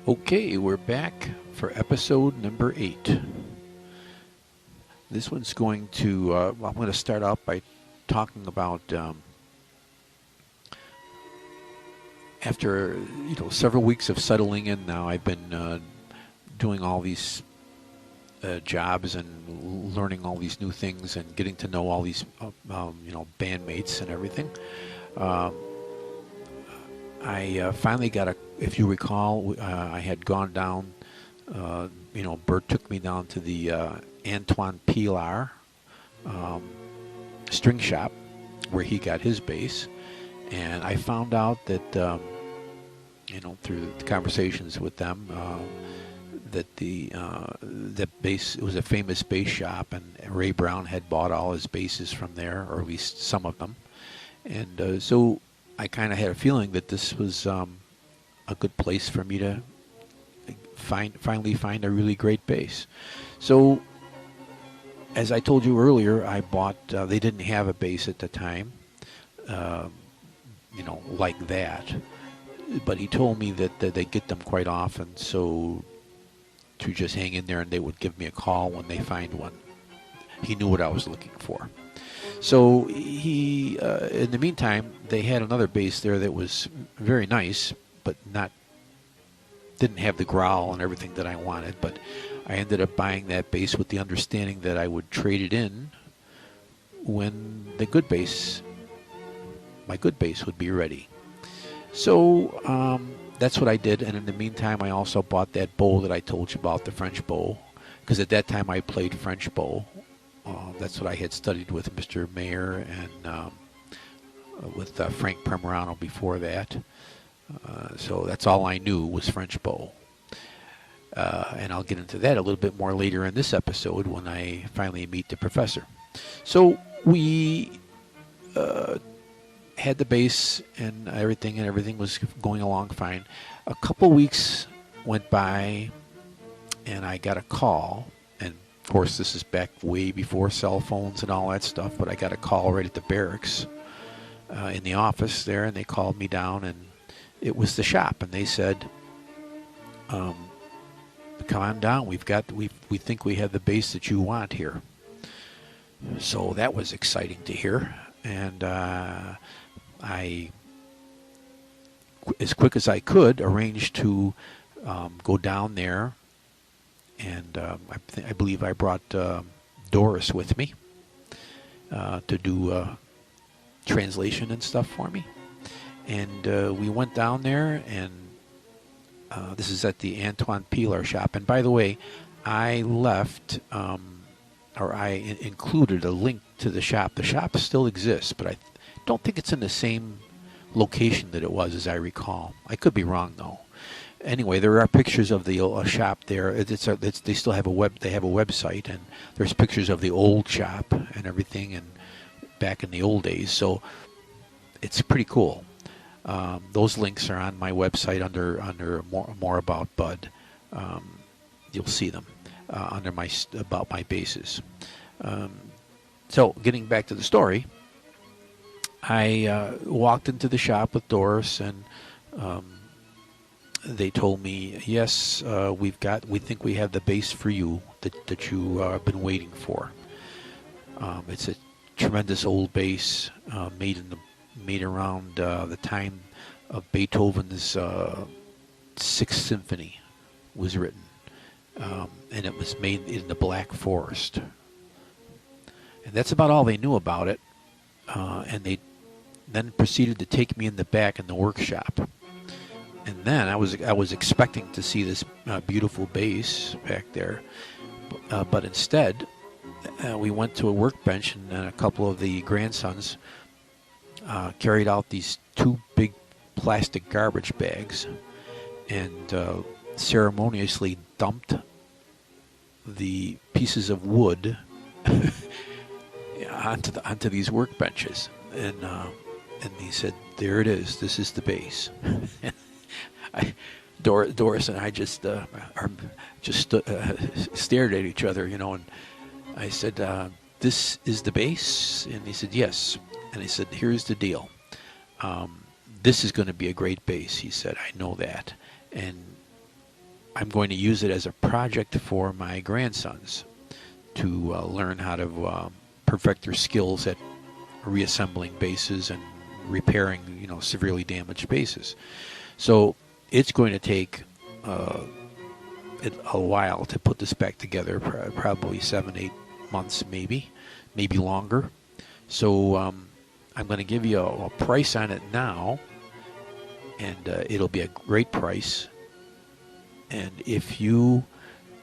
Okay, we're back for episode number 8. This one's going to, I'm going to start out by talking about, after, several weeks of settling in now, I've been doing all these jobs and learning all these new things and getting to know all these, bandmates and everything. I finally got if you recall, I had gone down, Bert took me down to the Antoine Pilar string shop where he got his bass. And I found out that, through the conversations with them, that the bass, it was a famous bass shop, and Ray Brown had bought all his basses from there, or at least some of them. And so I kind of had a feeling that this was a good place for me to finally find a really great bass. So, as I told you earlier, I bought, they didn't have a bass at the time, like that. But he told me that they get them quite often, so to just hang in there and they would give me a call when they find one. He knew what I was looking for. So he, in the meantime, they had another bass there that was very nice, but didn't have the growl and everything that I wanted. But I ended up buying that bass with the understanding that I would trade it in when my good bass would be ready. So that's what I did. And in the meantime, I also bought that bow that I told you about, the French bow, because at that time I played French bow. That's what I had studied with Mr. Mayer and with Frank Permerano before that. So that's all I knew was French bow. And I'll get into that a little bit more later in this episode when I finally meet the professor. So we had the bass and everything was going along fine. A couple weeks went by and I got a call. Of course, this is back way before cell phones and all that stuff, but I got a call right at the barracks in the office there, and they called me down, and it was the shop, and they said, come on down, we think we have the bass that you want here. So that was exciting to hear, and I, as quick as I could, arranged to go down there. And I believe I brought Doris with me to do translation and stuff for me. And we went down there, and this is at the Antoine Pilar shop. And by the way, I left, or I included a link to the shop. The shop still exists, but I don't think it's in the same location that it was, as I recall. I could be wrong, though. Anyway, there are pictures of the shop there. They still have They have a website, and there's pictures of the old shop and everything, and back in the old days. So it's pretty cool. Those links are on my website under more about Bud. You'll see them under my about my basses. So getting back to the story, I walked into the shop with Doris, and they told me, yes, we think we have the bass for you that you have been waiting for. It's a tremendous old bass made around the time of Beethoven's Sixth Symphony was written, and it was made in the Black Forest. And that's about all they knew about it. And they then proceeded to take me in the back in the workshop. And then I was expecting to see this beautiful bass back there, but instead we went to a workbench, and a couple of the grandsons carried out these 2 big plastic garbage bags and ceremoniously dumped the pieces of wood onto these workbenches, and he said, "There it is. This is the bass." Doris and I just stared at each other, and I said, "This is the bass?" And he said, "Yes." And I said, "Here's the deal. This is going to be a great bass." He said, "I know that." And I'm going to use it as a project for my grandsons to learn how to perfect their skills at reassembling basses and repairing, severely damaged basses. So it's going to take a while to put this back together, probably 7-8 months, maybe longer. So I'm going to give you a price on it now, and it'll be a great price. And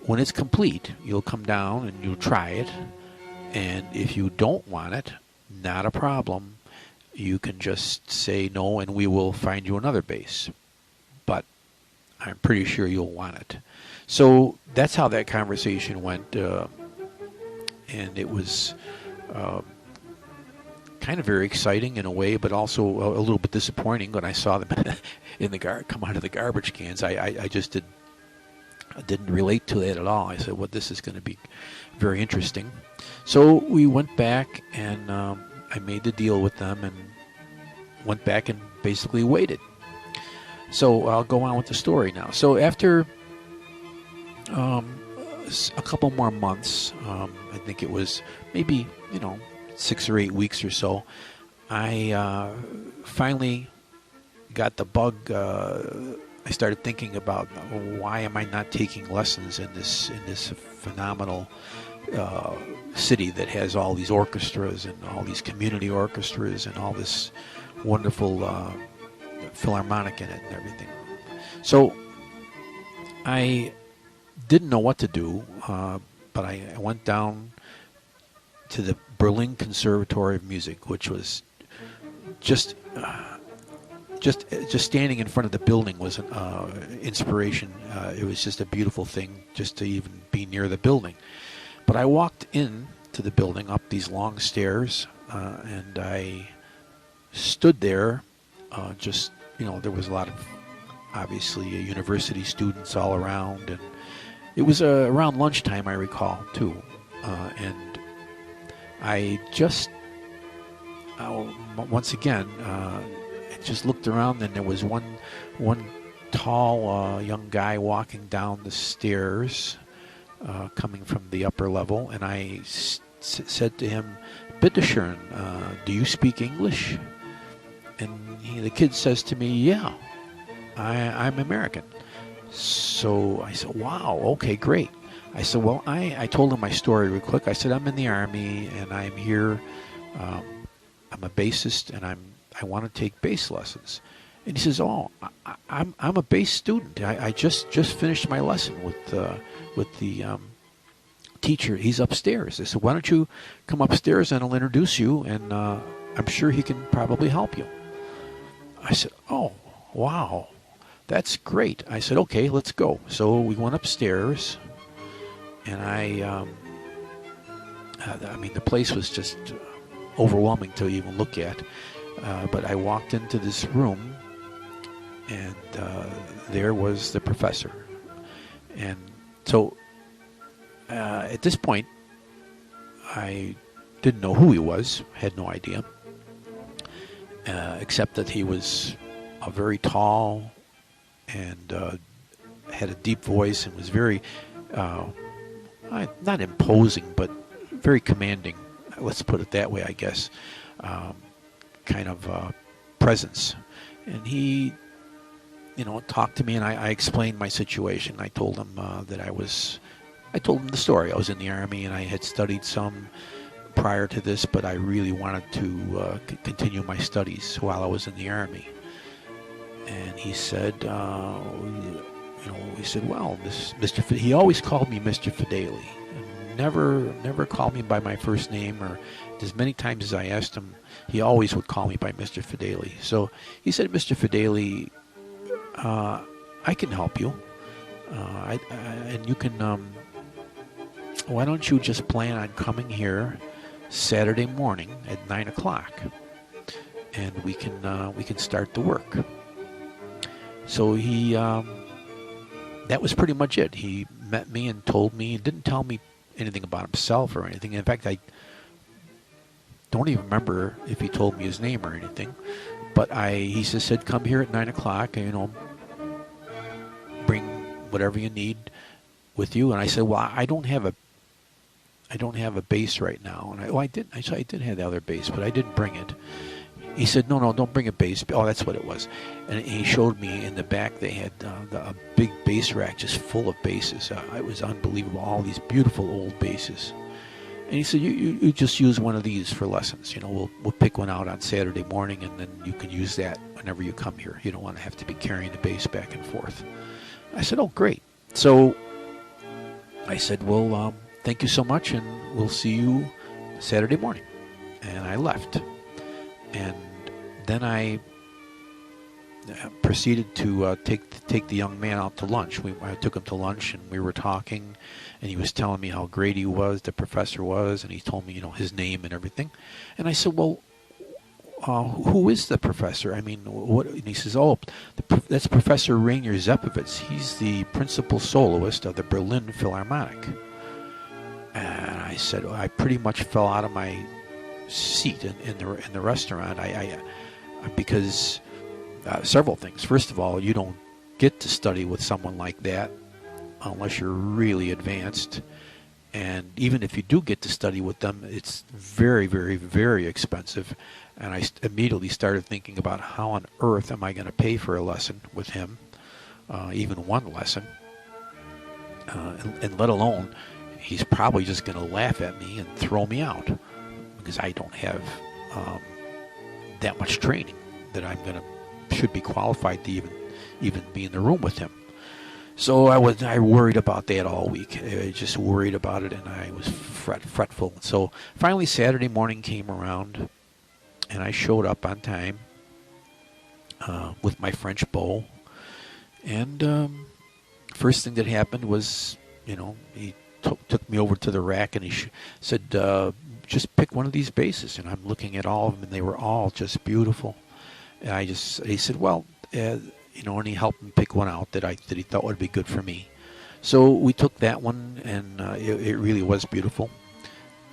when it's complete, you'll come down and you'll try it. And if you don't want it, not a problem. You can just say no, and we will find you another bass. But I'm pretty sure you'll want it. So that's how that conversation went. And it was kind of very exciting in a way, but also a little bit disappointing when I saw them come out of the garbage cans. I just didn't relate to it at all. I said, well, this is going to be very interesting. So we went back, and I made the deal with them and went back and basically waited. So I'll go on with the story now. So after a couple more months, I think it was maybe 6 or 8 weeks or so, I finally got the bug. I started thinking about, why am I not taking lessons in this phenomenal city that has all these orchestras and all these community orchestras and all this wonderful Philharmonic in it and everything. So I didn't know what to do, but I went down to the Berlin Conservatory of Music, which was just standing in front of the building was an inspiration. It was just a beautiful thing just to even be near the building. But I walked in to the building up these long stairs, and I stood there. There was a lot of, obviously, university students all around, and it was around lunchtime, I recall, too. And I just, once again, just looked around, and there was one tall young guy walking down the stairs, coming from the upper level, and I said to him, "Bitte schön, do you speak English?" And the kid says to me, "Yeah, I'm American." So I said, "Wow, okay, great." I said, "Well, I told him my story real quick. I said, I'm in the Army, and I'm here. I'm a bassist, and I want to take bass lessons." And he says, "Oh, I'm a bass student. I just finished my lesson with the teacher. He's upstairs." I said, "Why don't you come upstairs, and I'll introduce you, and I'm sure he can probably help you." I said, "Oh, wow, that's great." I said, "Okay, let's go." So we went upstairs, and the place was just overwhelming to even look at. But I walked into this room, and there was the professor. And so at this point, I didn't know who he was, had no idea, except that he was a very tall and had a deep voice and was very, not imposing, but very commanding. Let's put it that way, I guess. Kind of presence. And he, talked to me, and I explained my situation. I told him I told him the story. I was in the Army, and I had studied some prior to this, but I really wanted to continue my studies while I was in the Army. And he said, he said, "Well, this Mr. He always called me Mr. Fideli, and never called me by my first name, or as many times as I asked him, he always would call me by Mr. Fideli." So he said, "Mr. Fideli, I can help you, and you can. Why don't you just plan on coming here Saturday morning at 9 o'clock, and we can start the work." So he, that was pretty much it. He met me and told me, and didn't tell me anything about himself or anything. In fact, I don't even remember if he told me his name or anything. But he just said, "Come here at 9 o'clock, and, bring whatever you need with you. And I said, well, I don't have a bass right now. And I did have the other bass, but I didn't bring it. He said, no, don't bring a bass. Oh, that's what it was. And he showed me in the back they had a big bass rack just full of basses. It was unbelievable, all these beautiful old basses. And he said, you just use one of these for lessons. You know, we'll pick one out on Saturday morning, and then you can use that whenever you come here. You don't want to have to be carrying the bass back and forth. I said, oh, great. So I said, well, thank you so much, and we'll see you Saturday morning. And I left. And then I proceeded to take the young man out to lunch. I took him to lunch, and we were talking, and he was telling me how great he was, the professor was, and he told me, you know, his name and everything. And I said, well, who is the professor? I mean, what? And he says, oh, that's Professor Rainier Zepperitz. He's the principal soloist of the Berlin Philharmonic. And I said, I pretty much fell out of my seat in the restaurant. Because several things. First of all, you don't get to study with someone like that unless you're really advanced. And even if you do get to study with them, it's very, very, very expensive. And I immediately started thinking about how on earth am I going to pay for a lesson with him, even one lesson, and let alone he's probably just going to laugh at me and throw me out because I don't have that much training that should be qualified to even be in the room with him. So I worried about that all week. I just worried about it, and I was fretful. So finally Saturday morning came around, and I showed up on time with my French bow. And first thing that happened was, you know, he took me over to the rack, and he said, just pick one of these basses. And I'm looking at all of them, and they were all just beautiful. And he said, well, you know, and he helped me pick one out that he thought would be good for me. So we took that one, and it really was beautiful.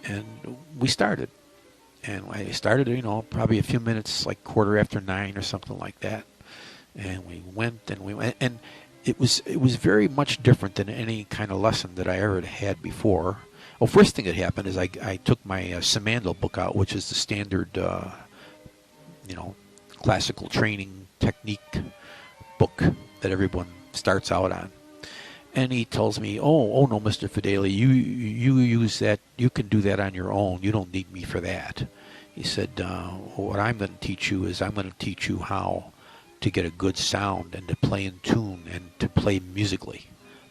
And we started. And I started, you know, probably a few minutes, like 9:15 or something like that. And we went, and it was very much different than any kind of lesson that I ever had before. Well, first thing that happened is I took my Simandl book out, which is the standard, you know, classical training technique book that everyone starts out on. And he tells me, oh no, Mr. Fedeli, you use that, you can do that on your own. You don't need me for that. He said, what I'm going to teach you is I'm going to teach you how to get a good sound and to play in tune and to play musically.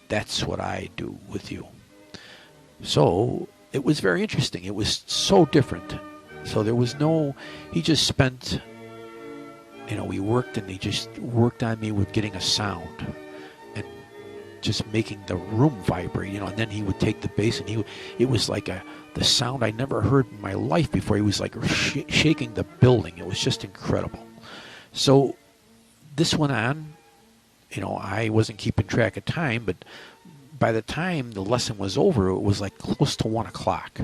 That's what I do with you. So it was very interesting. It was so different. So there was he just spent, you know, we worked, and he just worked on me with getting a sound and just making the room vibrate, you know, and then he would take the bass, and it was like the sound I never heard in my life before. He was like shaking the building. It was just incredible. So this went on, you know, I wasn't keeping track of time, but by the time the lesson was over, it was like close to 1 o'clock.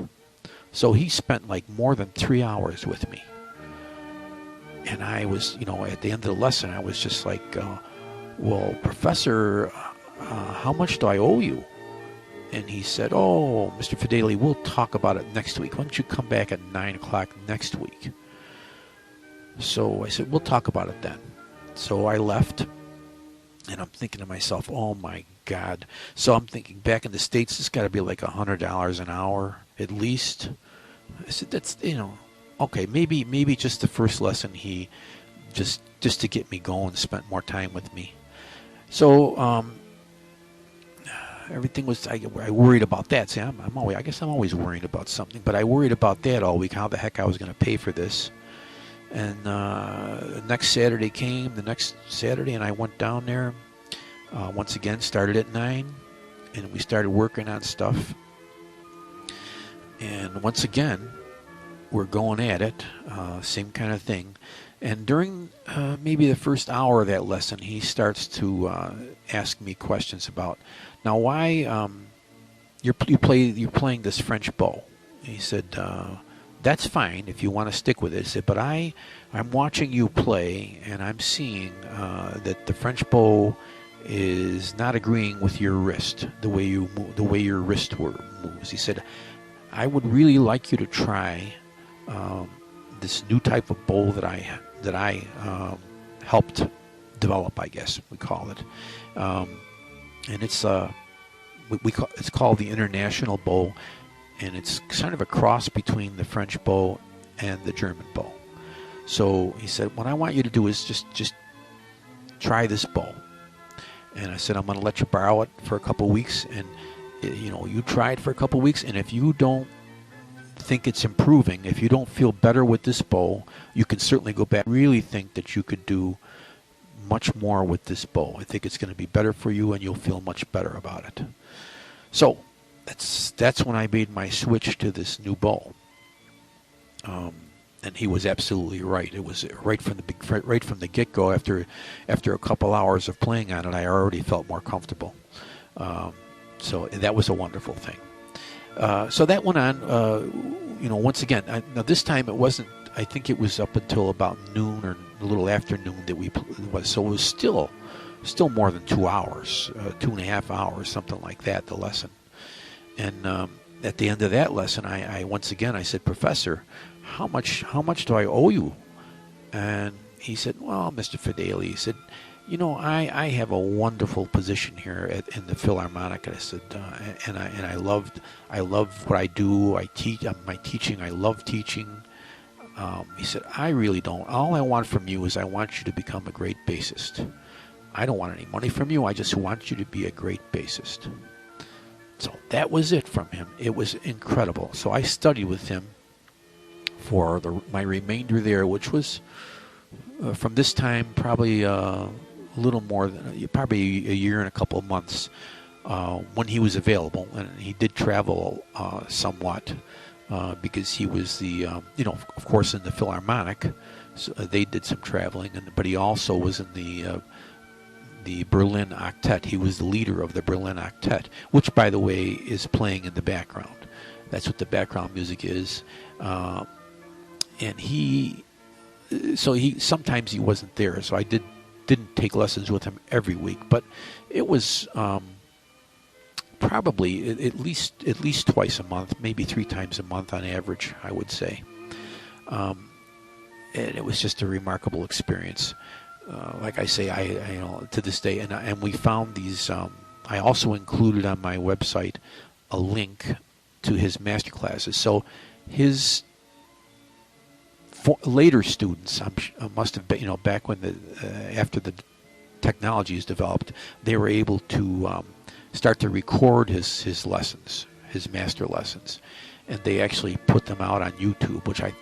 So he spent like more than 3 hours with me. And I was, you know, at the end of the lesson, I was just like, well, Professor, how much do I owe you? And he said, oh, Mr. Fedeli, we'll talk about it next week. Why don't you come back at 9 o'clock next week? So I said, we'll talk about it then. So I left, and I'm thinking to myself, oh, my God. So I'm thinking, back in the States, it's got to be like $100 an hour at least. I said, that's, you know, okay, maybe just the first lesson he just to get me going, spent more time with me. So everything was, I worried about that. See, I guess I'm always worrying about something, but I worried about that all week, how the heck I was going to pay for this. And next Saturday came, and I went down there once again, started at 9, and we started working on stuff. And once again, we're going at it, same kind of thing. And during maybe the first hour of that lesson, he starts to ask me questions about, now why you're playing this French bow. He said, that's fine if you want to stick with it. He said, but I'm watching you play, and I'm seeing that the French bow is not agreeing with your wrist, the way you move, the way your wrist moves. He said, I would really like you to try this new type of bow that I helped develop, I guess we call it, and it's it's called the International Bow, and it's kind of a cross between the French bow and the German bow. So he said, what I want you to do is just try this bow. And I said, I'm going to let you borrow it for a couple weeks, and you try it for a couple weeks, and if you don't think it's improving, if you don't feel better with this bow, you can certainly go back. I really think that you could do much more with this bow. I think it's going to be better for you, and you'll feel much better about it. So that's when I made my switch to this new bow. And he was absolutely right. It was right from the get-go. After a couple hours of playing on it, I already felt more comfortable. So that was a wonderful thing. So that went on. Once again. Now this time it wasn't. I think it was up until about noon or a little after noon that so it was still more than 2 hours, 2.5 hours, something like that. The lesson, and at the end of that lesson, I once again I said, Professor, how much do I owe you? And he said, well, Mr. Fideli, he said, I have a wonderful position here in the Philharmonic. I said, and I love what I do. I teach. My teaching. I love teaching. He said, I really don't. All I want from you is I want you to become a great bassist. I don't want any money from you. I just want you to be a great bassist. So that was it from him. It was incredible. So I studied with him for my remainder there, which was from this time probably a little more than probably a year and a couple of months when he was available, and he did travel somewhat because he was of course in the Philharmonic, so they did some traveling, but he also was in the Berlin Octet. He was the leader of the Berlin Octet, which, by the way, is playing in the background. That's what the background music is. And sometimes he wasn't there, so I didn't take lessons with him every week, but it was probably at least twice a month, maybe 3 times a month on average, I would say. And it was just a remarkable experience. Like I say, I to this day, and we found these. I also included on my website a link to his master classes. So his later students must have been, back when after the technology is developed, they were able to start to record his lessons, his master lessons, and they actually put them out on YouTube, which I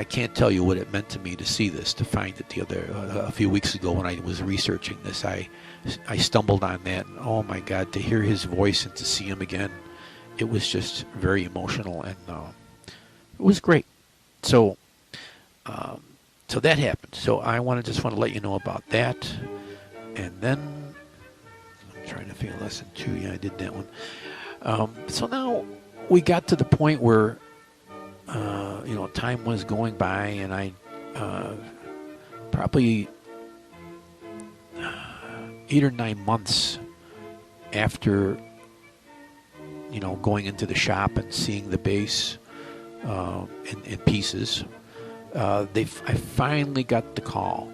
can't tell you what it meant to me to see this, to find it a few weeks ago when I was researching this. I stumbled on that, and oh my God, to hear his voice and to see him again, it was just very emotional, and it was great. So that happened. So I just want to let you know about that. And then I'm trying to feel lesson 2. Yeah, I did that one. So now we got to the point where time was going by, and I probably 8 or 9 months after going into the shop and seeing the bass in pieces, I finally got the call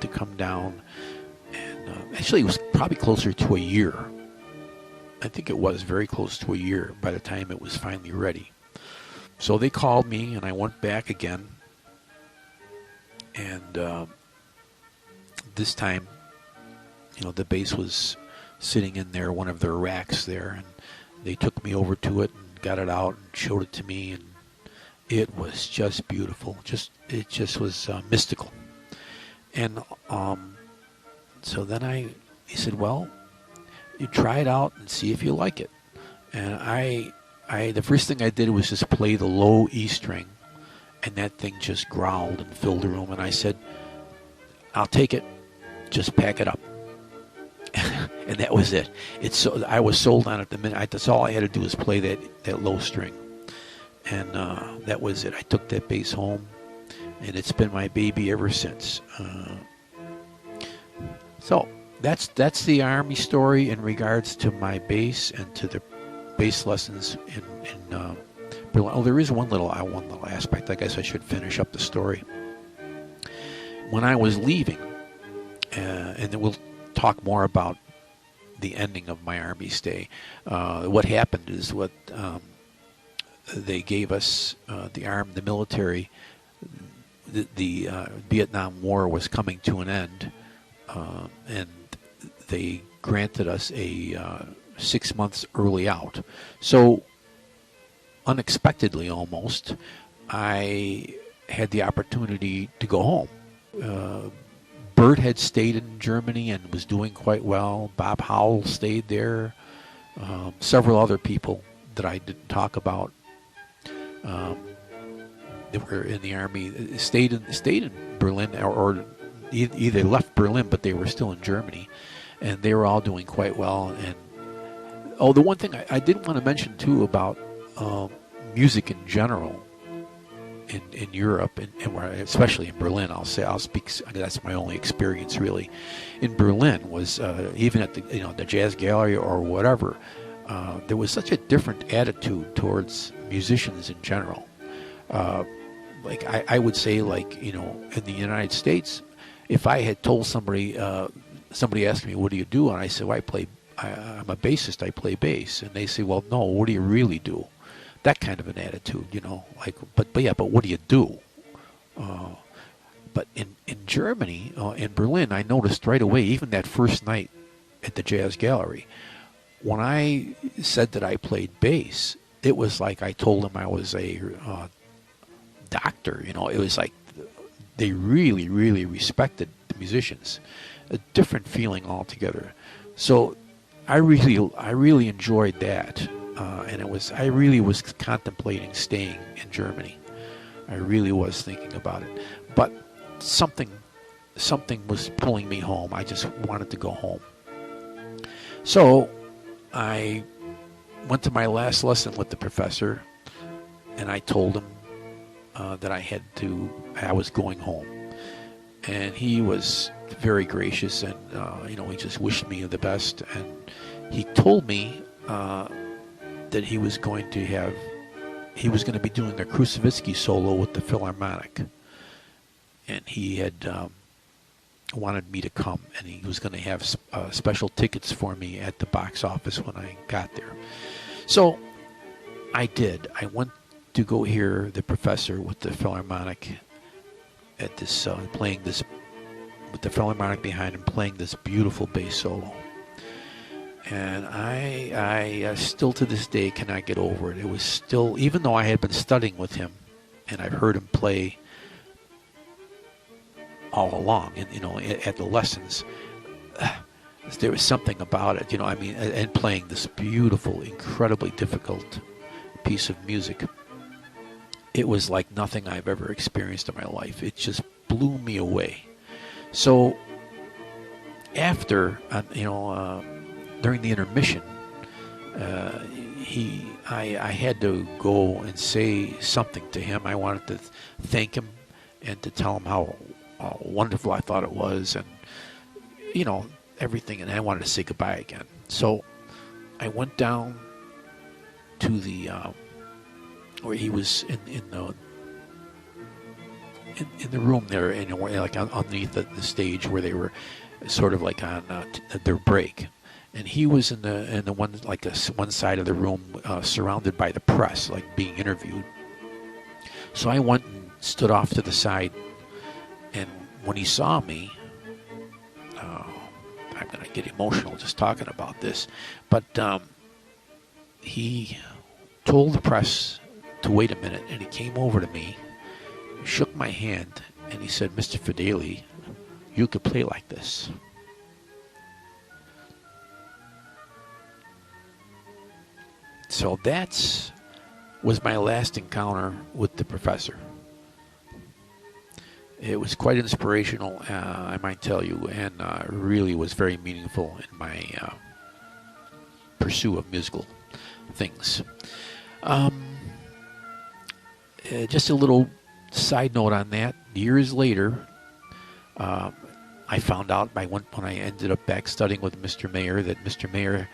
to come down, and actually it was probably closer to a year. I think it was very close to a year by the time it was finally ready. So they called me, and I went back again, and this time, the bass was sitting in there, one of their racks there, and they took me over to it and got it out and showed it to me, and it was just beautiful. It just was mystical. And so then he said, well, you try it out and see if you like it. And the first thing I did was just play the low E string, and that thing just growled and filled the room. And I said, I'll take it. Just pack it up. And that was it. I was sold on it the minute. That's all I had to do was play that low string. And that was it. I took that bass home, and it's been my baby ever since. So that's the Army story in regards to my bass and to the bass lessons in Berlin. Oh, there is one little aspect. I guess I should finish up the story. When I was leaving, and then we'll talk more about the ending of my Army stay. What happened is they gave us the military. The Vietnam War was coming to an end, and they granted us a 6 months early out. So, unexpectedly almost, I had the opportunity to go home. Bert had stayed in Germany and was doing quite well. Bob Howell stayed there. Several other people that I didn't talk about that were in the Army stayed in Berlin, or either left Berlin, but they were still in Germany, and they were all doing quite well. And the one thing I did want to mention too about music in general in Europe, and especially in Berlin, I'll speak. That's my only experience really. In Berlin was even at the Jazz Gallery or whatever, there was such a different attitude towards musicians in general. Like I would say, like, in the United States, if I had told somebody asked me, "What do you do?" and I said, well, I'm a bassist, I play bass, and they say, "Well, no, what do you really do?" That kind of an attitude, like, but what do you do? But in Germany, in Berlin, I noticed right away, even that first night at the Jazz Gallery, when I said that I played bass, it was like I told them I was a doctor. It was like they really, really respected the musicians. A different feeling altogether. So I really enjoyed that. And I really was contemplating staying in Germany. I really was thinking about it. But something was pulling me home. I just wanted to go home. So I went to my last lesson with the professor, and I told him that I was going home. And he was very gracious, and he just wished me the best. And he told me that he was going to be doing a Krusevitsky solo with the Philharmonic, and he had wanted me to come, and he was going to have special tickets for me at the box office when I got there. So I did. I went to go hear the professor with the Philharmonic at this playing this, with the Philharmonic behind him, playing this beautiful bass solo. And I still to this day cannot get over it. It was still, even though I had been studying with him and I've heard him play all along, and at the lessons, there was something about it, and playing this beautiful, incredibly difficult piece of music. It was like nothing I've ever experienced in my life. It just blew me away. So after, during the intermission, I had to go and say something to him. I wanted to thank him and to tell him how wonderful I thought it was, and everything. And I wanted to say goodbye again. So I went down to the where he was in the room there, like underneath the stage where they were sort of like on their break. And he was in the one side of the room, surrounded by the press, like being interviewed. So I went and stood off to the side, and when he saw me, I'm going to get emotional just talking about this, but he told the press to wait a minute, and he came over to me, shook my hand, and he said, "Mr. Fedeli, you could play like this." So that was my last encounter with the professor. It was quite inspirational, I might tell you, and really was very meaningful in my pursuit of musical things. Just a little side note on that. Years later, I found out when I ended up back studying with Mr. Mayer that Mr. Mayer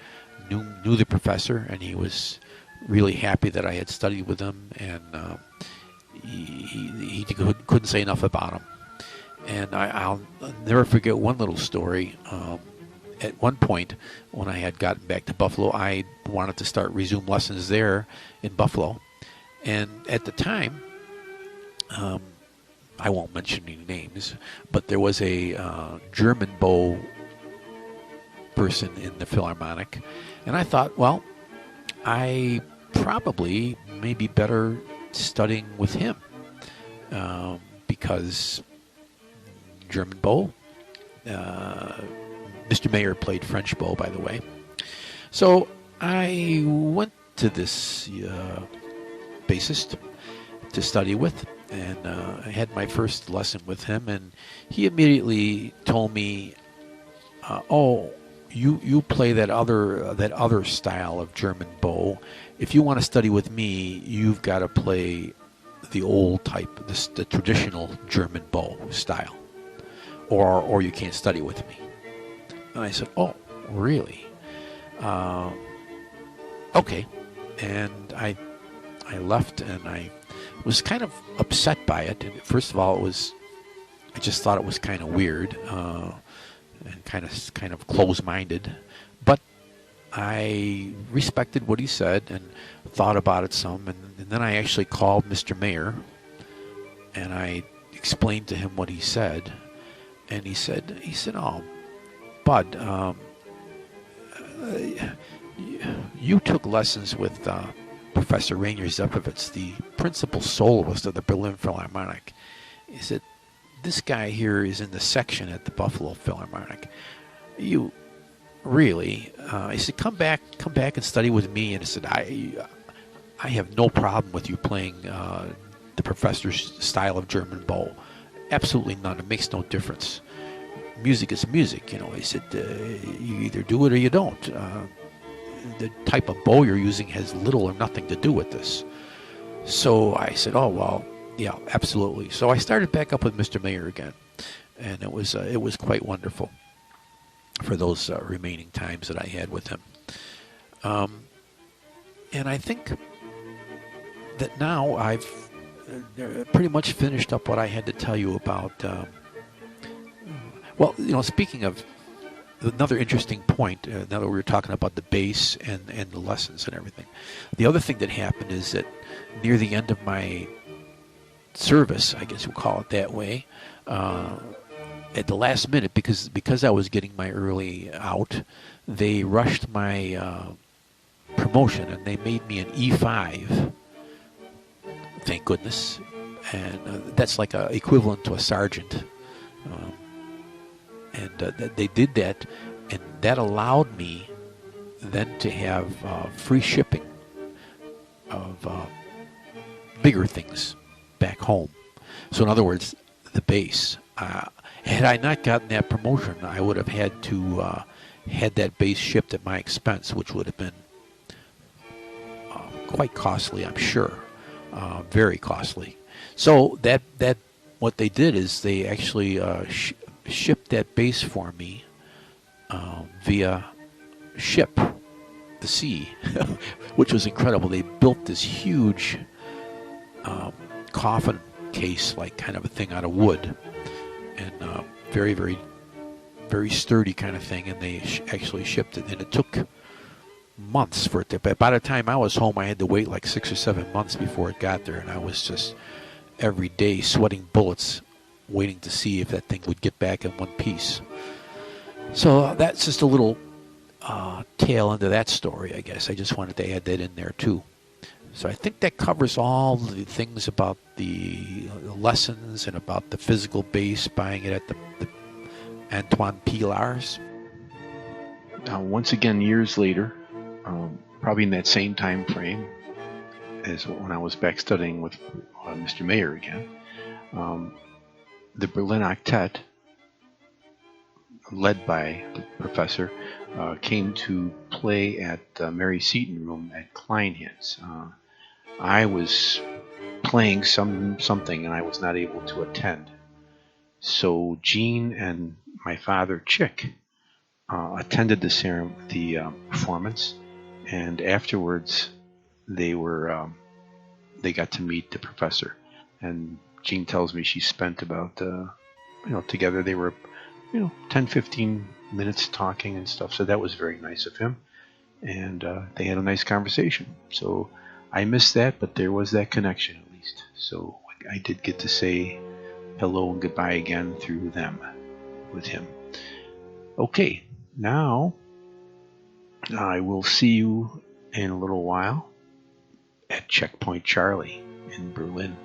knew the professor, and he was really happy that I had studied with him, and he couldn't say enough about him. And I'll never forget one little story. At one point, when I had gotten back to Buffalo, I wanted to resume lessons there in Buffalo. And at the time, I won't mention any names, but there was a German bow person in the Philharmonic. And I thought, well, I probably may be better studying with him because German bow. Mr. Mayer played French bow, by the way. So I went to this bassist to study with, and I had my first lesson with him, and he immediately told me, "Oh, you play that other style of German bow. If you want to study with me, you've got to play the old type, the traditional German bow style, or you can't study with me." And I said, "Oh, really? Okay." And I left, and I was kind of upset by it. And first of all, I just thought it was kind of weird and kind of close-minded. But I respected what he said and thought about it some. And then I actually called Mr. Mayer, and I explained to him what he said. And he said, "Oh, Bud, you took lessons with Professor Rainier Zepperitz, the principal soloist of the Berlin Philharmonic." He said, "This guy here is in the section at the Buffalo Philharmonic. You really?" He said, "Come back and study with me." And he said, I have no problem with you playing the professor's style of German bow. Absolutely none. It makes no difference. Music is music, you know." He said, "You either do it or you don't. The type of bow you're using has little or nothing to do with this." So I said, "Oh, well, yeah, absolutely." So I started back up with Mr. Mayer again, and it was quite wonderful for those remaining times that I had with him. And I think that now I've pretty much finished up what I had to tell you about. Well, you know, speaking of another interesting point, now that we were talking about the bass and the lessons and everything, the other thing that happened is that near the end of my service, I guess we'll call it that way, at the last minute, because I was getting my early out, they rushed my promotion and they made me an E5. Thank goodness, and that's like a equivalent to a sergeant. And they did that, and that allowed me then to have free shipping of bigger things back home. So in other words, the bass. Had I not gotten that promotion, I would have had to had that bass shipped at my expense, which would have been quite costly, I'm sure, very costly. So that what they did is they actually shipped that bass for me via ship, the sea, which was incredible. They built this huge coffin case, like kind of a thing out of wood, and very, very, very sturdy kind of thing, and they actually shipped it, and it took months for it to, but by the time I was home, I had to wait like 6 or 7 months before it got there, and I was just every day sweating bullets waiting to see if that thing would get back in one piece. So that's just a little tail into that story, I guess. I just wanted to add that in there too. So I think that covers all the things about the lessons and about the physical bass, buying it at the Antoine Pilar's. Now, once again, years later, probably in that same time frame as when I was back studying with Mr. Mayer again, the Berlin Octet, led by the professor, came to play at Mary Seton Room at Kleinhans. I was playing something and I was not able to attend. So Gene and my father, Chick, attended the performance, and afterwards they got to meet the professor. And Jean tells me she spent about together they were 10-15 minutes talking and stuff. So that was very nice of him, and they had a nice conversation. So I missed that, but there was that connection at least. So I did get to say hello and goodbye again through them with him. Okay, now I will see you in a little while at Checkpoint Charlie in Berlin.